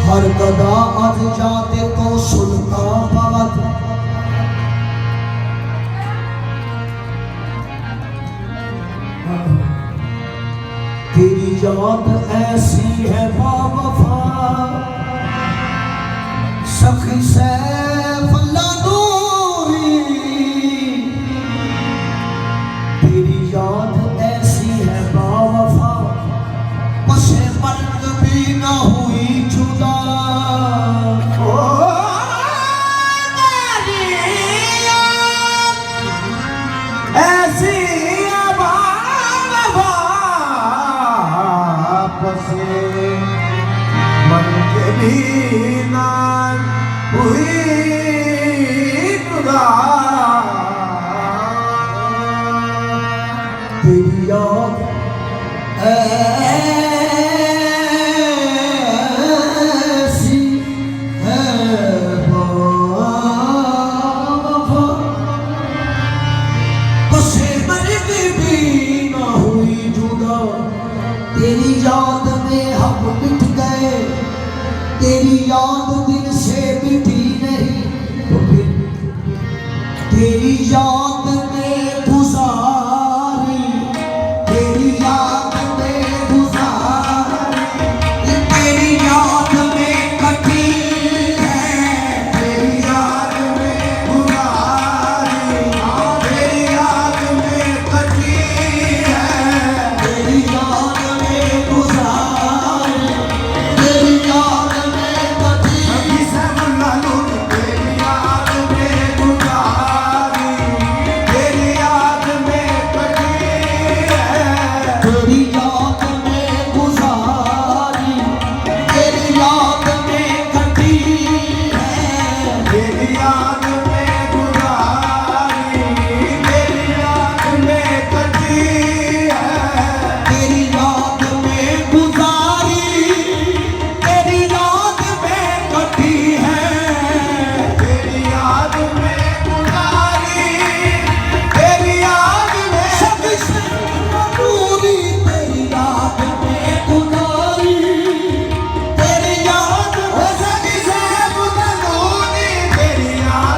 हर गदा अज जाते तो सुल्तान पवत तेरी याद ऐसी है बावफा सखी सैफुल्लाह नूरी तेरी याद ऐसी है बावफा पसे मर्द भी ना हुई जुदा ऐसी मन के भी ना हुई जुदा तेरी याद ऐसी है बावफा पसे मर्द भी ना हुई जुदा तेरी याद में हम मिट गए तेरी याद दिल से मिटी नहीं तो फिर तेरी याद में गुजारी तेरी याद में गुजारी तेरी याद में कटी है तेरी याद में गुजारी तेरी याद में कटी है तेरी याद में गुजारी तेरी याद में कटी सखी सैफुल्लाह नूरी तेरी याद में गुजारी तेरी याद में कटी है तेरी याद में गुजारी तेरी याद में कटी है तेरी याद में गुजारी तेरी याद में कटी है तेरी याद में गुजारी तेरी याद में कटी है तेरी याद में गुजारी तेरी याद में सखी सैफुल्लाह नूरी तेरी याद में गुजारी तेरी याद में सखी सैफुल्लाह नूरी तेरी याद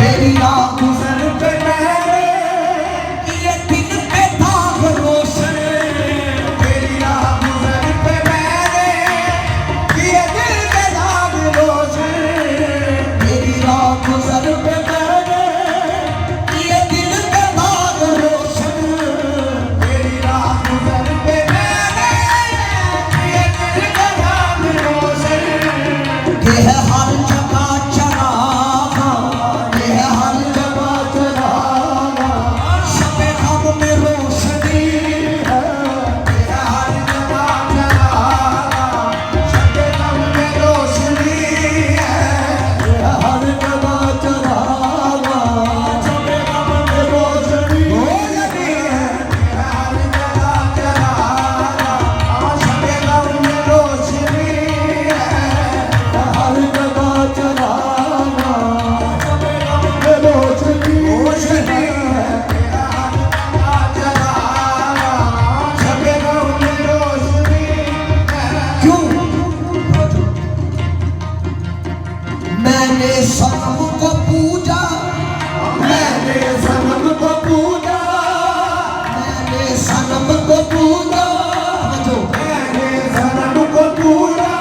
तेरी राह गुजर पे मैंने ये दिल पे दाग रोशन, तेरी राह गुजर पे मैंने ये दिल पे दाग रोशन, तेरी राह गुजर पे मैंने ये दिल पे दाग रोशन, तेरी राह गुजर पे मैंने ये दिल पे दाग रोशन। ये है हर जगह चरागा, ये है हर जगह चरागा, शबे ख़म में रोशनी है, ये है हर जगह चरागा, शबे ख़म में रोशनी है, ये है हर जगह चरागा, शबे ख़म में रोशनी है, ये है हर जगह चरागा, शबे ख़म में रोशनी है, हर जगह चरागा, शबे ग़म में रोशनी है, हर जगह चरागा, शबे ग़म में रोशनी है। क्यों? मैंने सनम को पूजा, मैंने सनम को पूजा, मैंने सनम को पूजा, मैंने सनम को पूजा,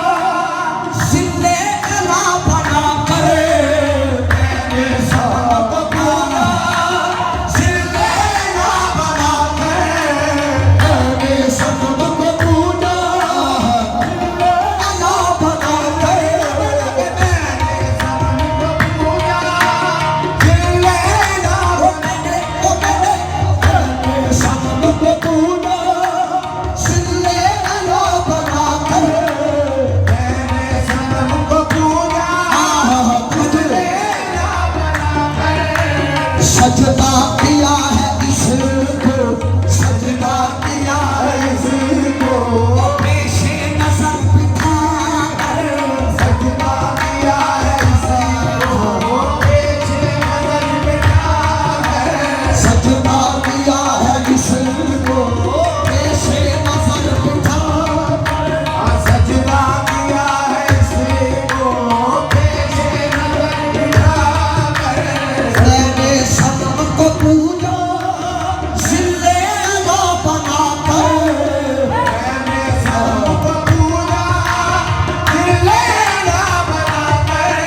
जिंदे अला बना कर, मैंने सनम को पूजा, जिंदे अला बना कर, मैंने सनम को पूजा, जिंदे अला बना कर, मैंने सनम को पूजा, जिंदे अला मैंने सनम को पूजा, जिंदे अला बना कर, मैंने सनम को पूजा, जिंदे अला बना कर, सजदा किया है इसको, सजदा किया है इसको, पेशे नज़र बिठा कर, सजदा किया है इसको, पेशे नज़र बिठा कर, सजदा किया है इसको, पेशे नज़र बिठा कर, सजदा किया है इसको, पेशे नज़र बिठा कर, मैंने सनम को पूजा, जिंदे अला बना कर, मैंने सनम को पूजा, जिंदे अला बना कर,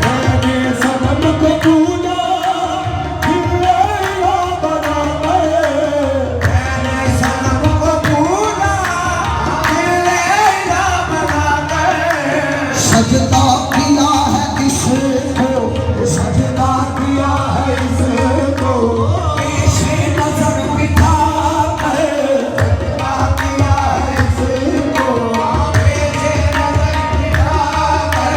मैंने सनम को पूजा, जिंदे अला बना कर, मैंने सनम को पूजा, जिंदे अला बना कर, सजदा किया है इसको, सजदा किया है इसको, पेशे नज़र बिठा कर, सजदा किया है इसको, पेशे नज़र बिठा कर,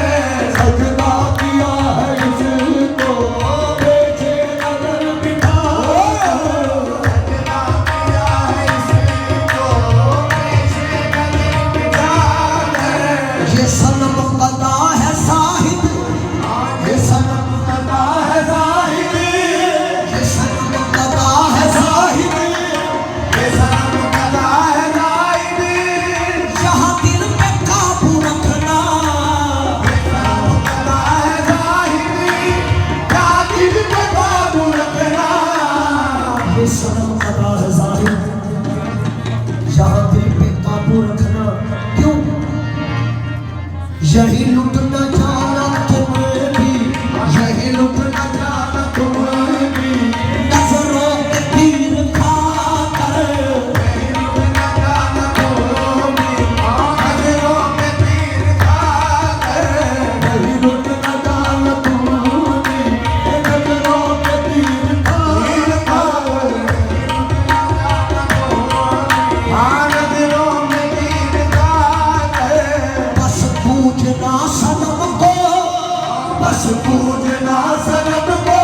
सजदा किया है इसको, पेशे नज़र बिठा कर, सजदा किया है इसको, पेशे नज़र बिठा कर। ये सनम कदा है साहिब, ये सनम कदा है साहिब, ये सनम कदा है साहिब, ये सनम कदा है साहिब, यहाँ दिल पे काबू रखना, ये सनम कदा है साहिब, यहाँ दिल पे काबू रखना, ये सनम कदा है साहिब, यहाँ दिल पे काबू रखना। क्यों? यही लुट न जाना तुम्हें भी, यही लुट न जाना तुम्हें भी, नजरों के तीर खा कर, यही लुट न जाना तुम्हें भी, नजरों के तीर खा कर, यही लुट न जाना तुम्हें भी, नजरों के तीर खा कर, नजरों में तीर खा कर, बस पूजना सनम को, बस पूजना सनम को,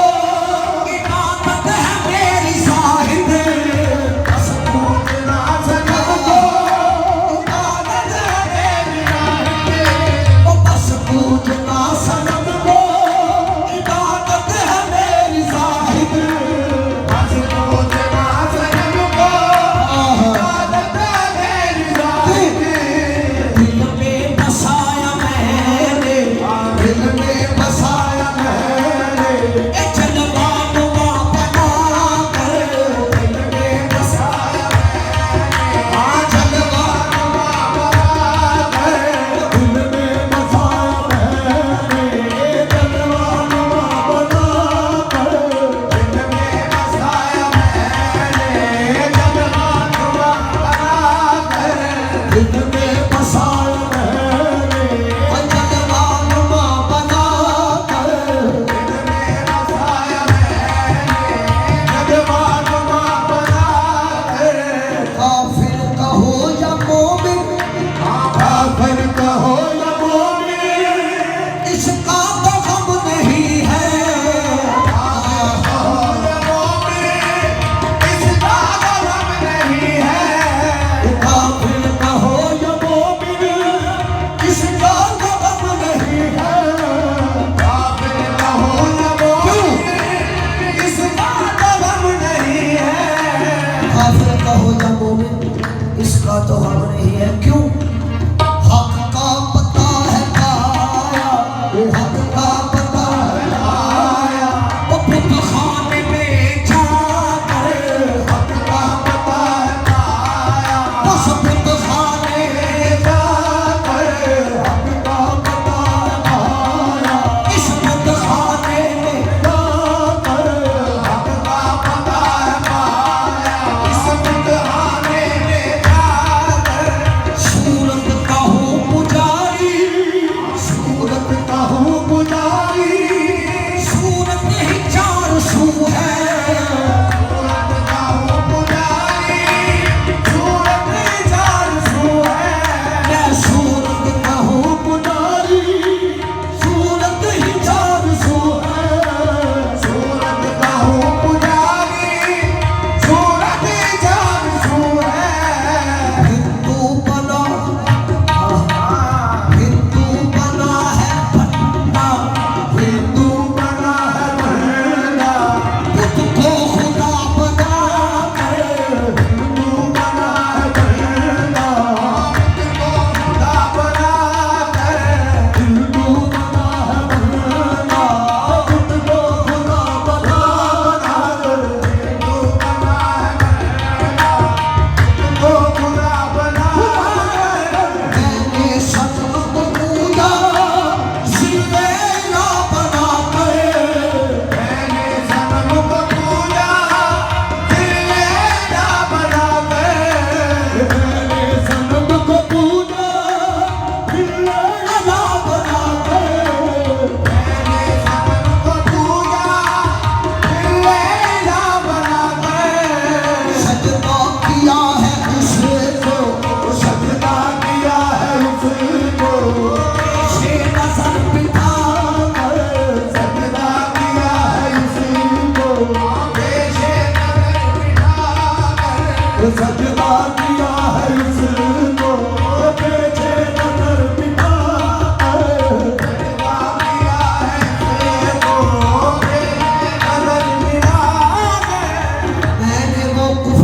दुख